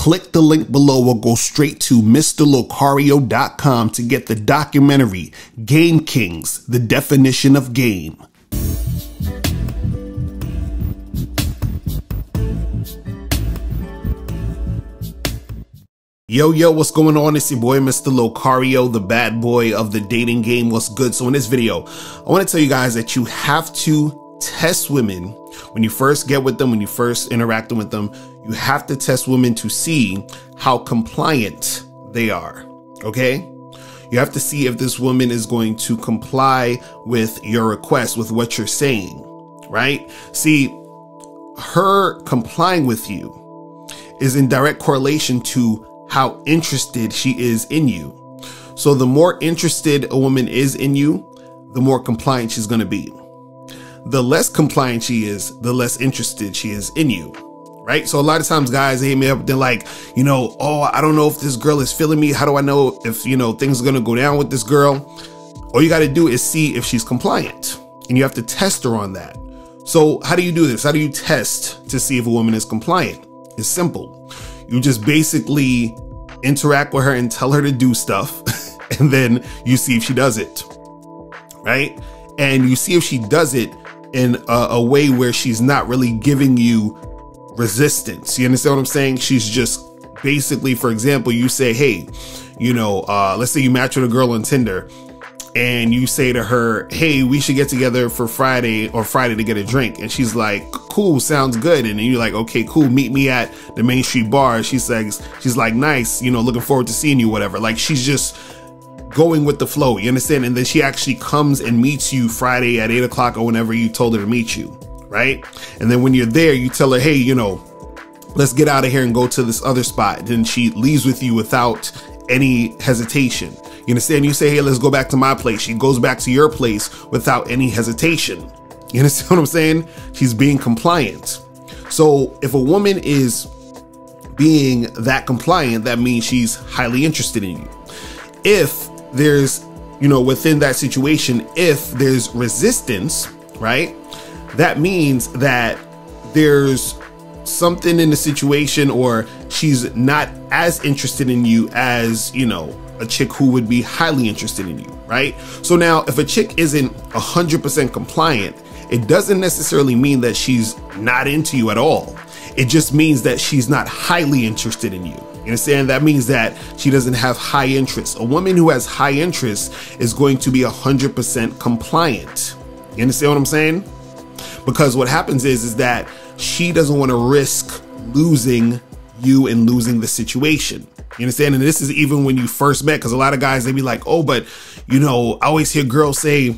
click the link below or go straight to mrlocario.com to get the documentary Game Kings, The Definition of Game. Yo, what's going on? It's your boy, Mr. Locario, the bad boy of the dating game. What's good? So in this video, I want to tell you guys that you have to test women when you first get with them, when you first interact with them. You have to test women to see how compliant they are, okay? You have to see if this woman is going to comply with your request, with what you're saying, right? See, her complying with you is in direct correlation to how interested she is in you. So the more interested a woman is in you, the more compliant she's going to be. The less compliant she is, the less interested she is in you, right? So a lot of times guys, they hit me up, they're like, oh, I don't know if this girl is feeling me. How do I know if, things are going to go down with this girl? All you got to do is see if she's compliant, and you have to test her on that. So how do you do this? How do you test to see if a woman is compliant? It's simple. You just basically interact with her and tell her to do stuff, and then you see if she does it, right? And you see if she does it in a way where she's not really giving you resistance. You understand what I'm saying? She's just basically, for example, you say, hey, let's say you match with a girl on Tinder, and you say to her, hey, we should get together for Friday to get a drink. And she's like, cool, sounds good. And then you're like, okay, cool, meet me at the Main Street bar. She's like, nice, looking forward to seeing you, whatever. Like, she's just going with the flow, you understand? And then she actually comes and meets you Friday at 8 o'clock or whenever you told her to meet you, right? And then when you're there, you tell her, hey, let's get out of here and go to this other spot. Then she leaves with you without any hesitation. You understand? You say, hey, let's go back to my place. She goes back to your place without any hesitation. You understand what I'm saying? She's being compliant. So if a woman is being that compliant, that means she's highly interested in you. If there's, within that situation, if there's resistance, right, that means that there's something in the situation, or she's not as interested in you as, a chick who would be highly interested in you, right? So now if a chick isn't 100% compliant, it doesn't necessarily mean that she's not into you at all. It just means that she's not highly interested in you. You understand? That means that she doesn't have high interest. A woman who has high interest is going to be 100% compliant. You understand what I'm saying? Because what happens is that she doesn't want to risk losing you and losing the situation. You understand? And this is even when you first met, because a lot of guys, they be like, oh, but, I always hear girls say,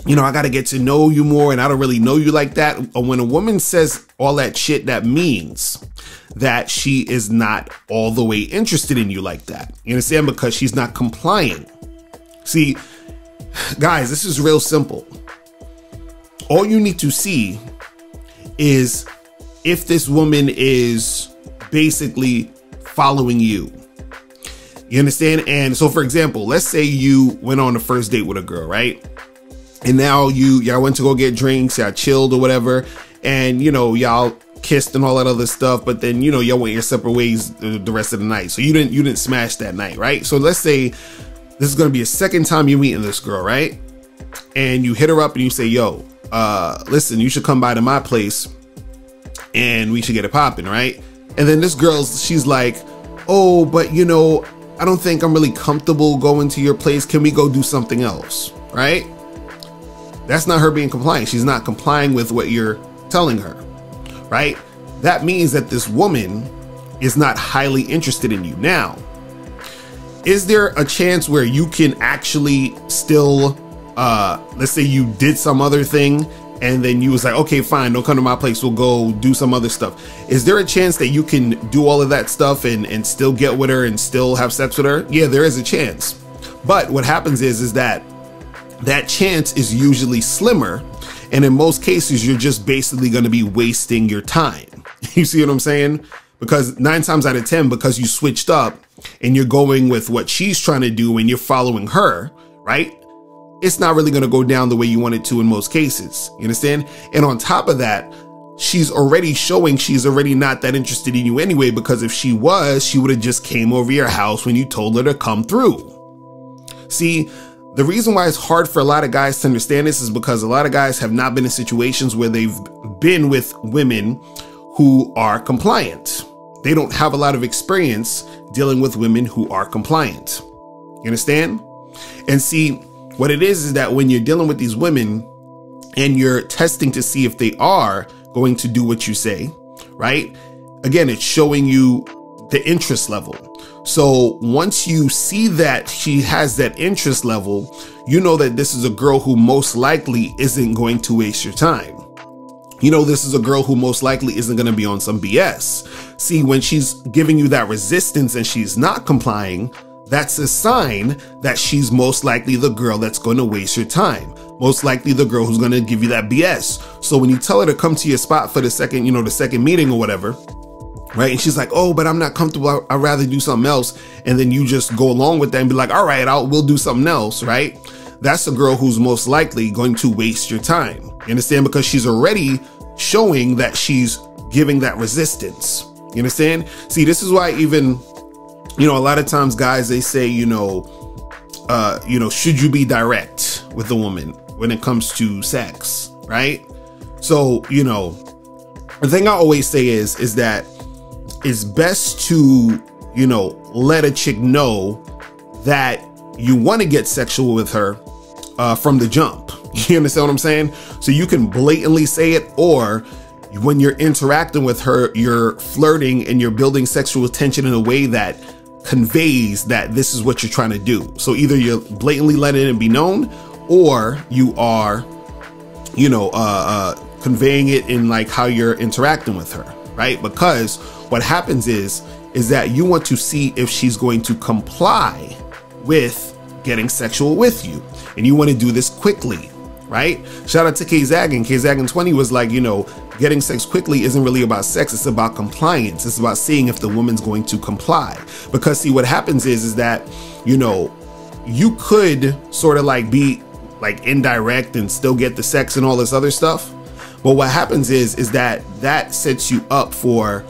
I got to get to know you more, and I don't really know you like that. When a woman says all that shit, that means that she is not all the way interested in you like that. You understand? Because she's not compliant. See, guys, this is real simple. All you need to see is if this woman is basically following you. You understand? And so, for example, let's say you went on the first date with a girl, right? And now y'all went to go get drinks, y'all chilled or whatever, and y'all kissed and all that other stuff, but then y'all went your separate ways the rest of the night. So you didn't smash that night, right? So let's say this is gonna be a second time you're meeting this girl, right? And you hit her up and you say, yo, listen, you should come by to my place and we should get it popping, right? And then this girl, she's like, oh, but I don't think I'm really comfortable going to your place. Can we go do something else, right? That's not her being compliant. She's not complying with what you're telling her, right? That means that this woman is not highly interested in you. Now, is there a chance where you can actually still, let's say you did some other thing and then you was like, okay, fine, don't come to my place, we'll go do some other stuff. Is there a chance that you can do all of that stuff and still get with her and still have sex with her? Yeah, there is a chance. But what happens is that chance is usually slimmer. And in most cases, you're just basically going to be wasting your time. You see what I'm saying? Because 9 times out of 10, because you switched up and you're going with what she's trying to do and you're following her, right? It's not really going to go down the way you want it to in most cases. You understand? And on top of that, she's already showing she's already not that interested in you anyway, because if she was, she would have just came over your house when you told her to come through. See, the reason why it's hard for a lot of guys to understand this is because a lot of guys have not been in situations where they've been with women who are compliant. They don't have a lot of experience dealing with women who are compliant. You understand? And see, what it is that when you're dealing with these women and you're testing to see if they are going to do what you say, right? Again, it's showing you the interest level. So once you see that she has that interest level, you know that this is a girl who most likely isn't going to waste your time. You know, this is a girl who most likely isn't going to be on some BS. See, when she's giving you that resistance and she's not complying, that's a sign that she's most likely the girl that's going to waste your time. Most likely the girl who's going to give you that BS. So when you tell her to come to your spot for the second, the second meeting or whatever, right? And she's like, oh, but I'm not comfortable. I'd rather do something else. And then you just go along with that and be like, all right, we'll do something else, right? That's a girl who's most likely going to waste your time. You understand? Because she's already showing that she's giving that resistance. You understand? See, this is why even, a lot of times guys, they say, should you be direct with a woman when it comes to sex, right? So, the thing I always say is that it's best to, let a chick know that you want to get sexual with her from the jump. You understand what I'm saying? So you can blatantly say it, or when you're interacting with her, you're flirting and you're building sexual tension in a way that conveys that this is what you're trying to do. So either you're blatantly letting it be known, or you are, conveying it in like how you're interacting with her, right? Because what happens is that you want to see if she's going to comply with getting sexual with you, and you want to do this quickly, right? Shout out to K-Zaggin. K-Zaggin 20 was like, getting sex quickly isn't really about sex. It's about compliance. It's about seeing if the woman's going to comply. Because see, what happens is that, you could sort of like be like indirect and still get the sex and all this other stuff. But what happens is that sets you up for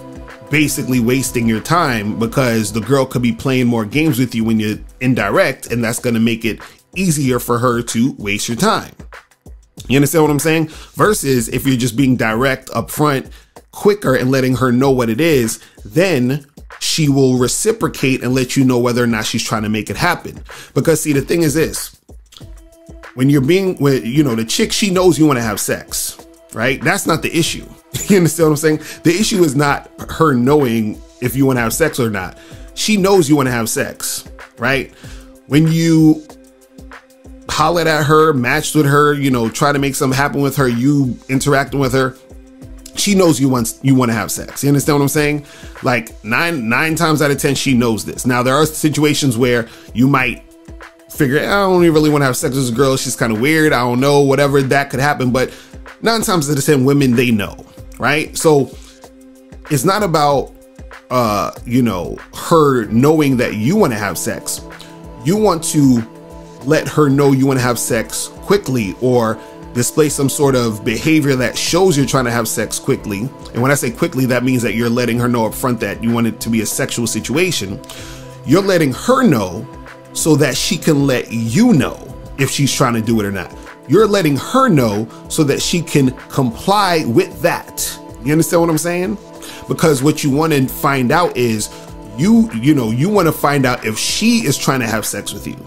basically wasting your time, because the girl could be playing more games with you when you're indirect, and that's going to make it easier for her to waste your time. You understand what I'm saying? Versus if you're just being direct up front, quicker, and letting her know what it is, then she will reciprocate and let you know whether or not she's trying to make it happen. Because see, the thing is this, when you're being with, the chick, she knows you want to have sex, right? That's not the issue. You understand what I'm saying? The issue is not her knowing if you want to have sex or not. She knows you want to have sex, right? When you hollered at her, matched with her, try to make something happen with her, you interacting with her, she knows you want to have sex. You understand what I'm saying? Like nine times out of 10, she knows this. Now, there are situations where you might figure, I don't really want to have sex with this girl. She's kind of weird. I don't know, whatever, that could happen. But 9 times out of 10, women, they know, right? So it's not about, her knowing that you want to have sex. You want to let her know you want to have sex quickly, or display some sort of behavior that shows you're trying to have sex quickly. And when I say quickly, that means that you're letting her know up front that you want it to be a sexual situation. You're letting her know so that she can let you know if she's trying to do it or not. You're letting her know so that she can comply with that. You understand what I'm saying? Because what you want to find out is you want to find out if she is trying to have sex with you.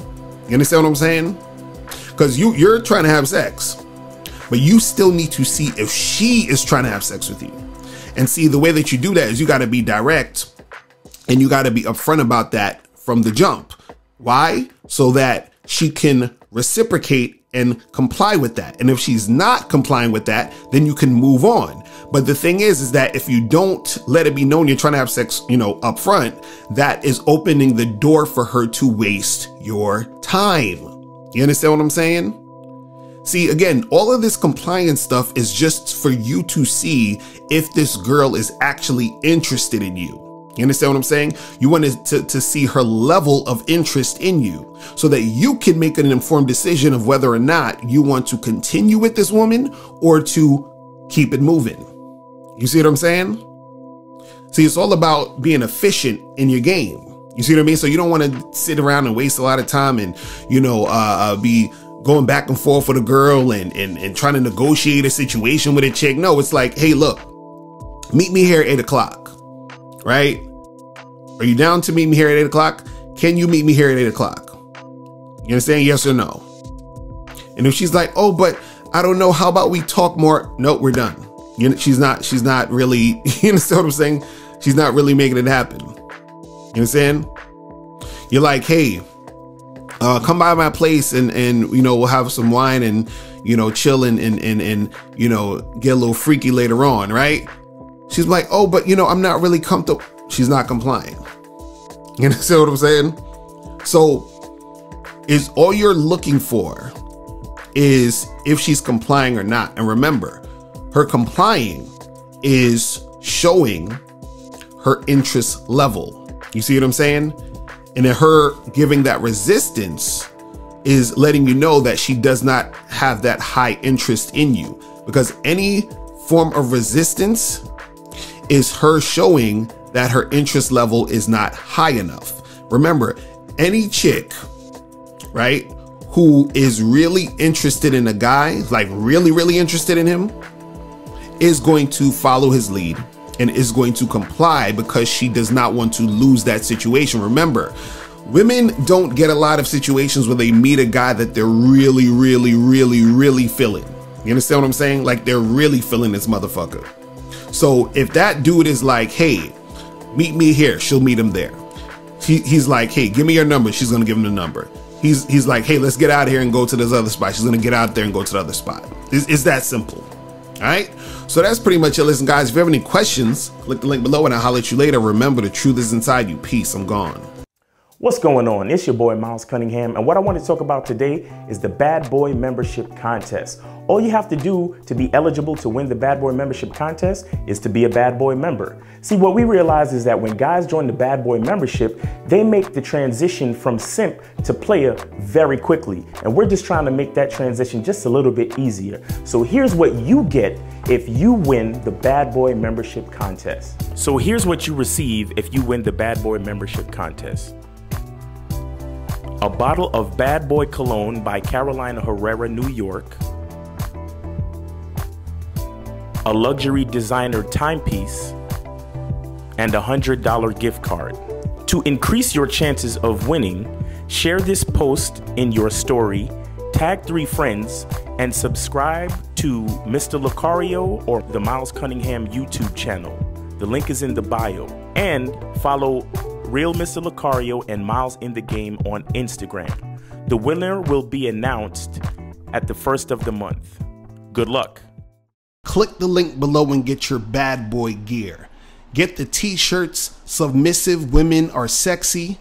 You understand what I'm saying? Because you're trying to have sex, but you still need to see if she is trying to have sex with you. And see, the way that you do that is you got to be direct, and you got to be upfront about that from the jump. Why? So that she can reciprocate and comply with that. And if she's not complying with that, then you can move on. But the thing is that if you don't let it be known you're trying to have sex, up front, that is opening the door for her to waste your time. You understand what I'm saying? See, again, all of this compliance stuff is just for you to see if this girl is actually interested in you. You understand what I'm saying? You want to see her level of interest in you so that you can make an informed decision of whether or not you want to continue with this woman or to keep it moving. You see what I'm saying? See, it's all about being efficient in your game. You see what I mean? So you don't want to sit around and waste a lot of time and, you know, be going back and forth with a girl and trying to negotiate a situation with a chick. No, it's like, hey, look, meet me here at 8 o'clock, right? Are you down to meet me here at 8 o'clock? Can you meet me here at 8 o'clock? You understand? Yes or no? And if she's like, oh, but I don't know. How about we talk more? No, we're done. You know, she's not really, you understand what I'm saying? She's not really making it happen. You understand? You're like, hey, come by my place and, you know, we'll have some wine and, you know, chill and, you know, get a little freaky later on. Right. She's like, oh, but you know, I'm not really comfortable. She's not complying. You understand what I'm saying? So is all you're looking for is if she's complying or not. And remember, her complying is showing her interest level. You see what I'm saying? And then her giving that resistance is letting you know that she does not have that high interest in you, because any form of resistance is her showing that her interest level is not high enough. Remember, any chick, right, who is really interested in a guy, like really interested in him, is going to follow his lead and is going to comply because she does not want to lose that situation. Remember, women don't get a lot of situations where they meet a guy that they're really feeling. You understand what I'm saying? Like they're really feeling this motherfucker. So if that dude is like, hey, meet me here, she'll meet him there. He's like, hey, give me your number. She's going to give him the number. He's like, hey, let's get out of here and go to this other spot. She's going to get out there and go to the other spot. It's that simple. All right. So that's pretty much it. Listen, guys, if you have any questions, click the link below and I'll holler at you later. Remember, the truth is inside you. Peace. I'm gone. What's going on? It's your boy Miles Cunningham, and what I want to talk about today is the Bad Boy Membership Contest. All you have to do to be eligible to win the Bad Boy Membership Contest is to be a Bad Boy member. See, what we realize is that when guys join the Bad Boy membership, they make the transition from simp to player very quickly, and we're just trying to make that transition just a little bit easier. So here's what you get if you win the Bad Boy Membership Contest. So here's what you receive if you win the Bad Boy Membership Contest. A bottle of Bad Boy Cologne by Carolina Herrera, New York. A luxury designer timepiece. And a $100 gift card. To increase your chances of winning, share this post in your story, tag 3 friends, and subscribe to Mr. Locario or the Miles Cunningham YouTube channel. The link is in the bio. And follow Real Mr. Locario and Miles in the Game on Instagram. The winner will be announced at the first of the month. Good luck. Click the link below and get your bad boy gear. Get the t-shirts, Submissive Women Are Sexy,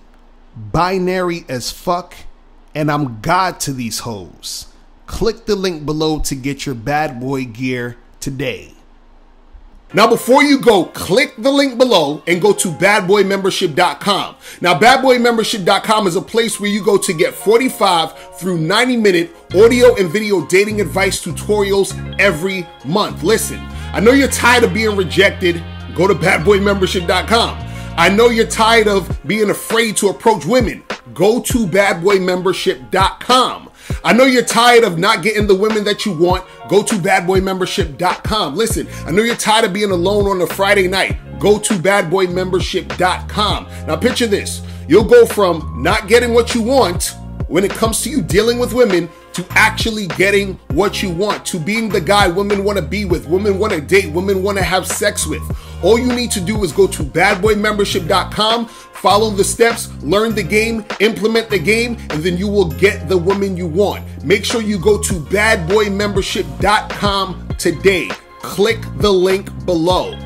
Binary as Fuck, and I'm God to These Hoes. Click the link below to get your bad boy gear today. Now, before you go, click the link below and go to badboymembership.com. Now, badboymembership.com is a place where you go to get 45 through 90-minute audio and video dating advice tutorials every month. Listen, I know you're tired of being rejected. Go to badboymembership.com. I know you're tired of being afraid to approach women. Go to badboymembership.com. I know you're tired of not getting the women that you want. Go to badboymembership.com. Listen, I know you're tired of being alone on a Friday night. Go to badboymembership.com. Now picture this. You'll go from not getting what you want when it comes to you dealing with women to actually getting what you want, to being the guy women want to be with, women want to date, women want to have sex with. All you need to do is go to badboymembership.com, follow the steps, learn the game, implement the game, and then you will get the woman you want. Make sure you go to badboymembership.com today. Click the link below.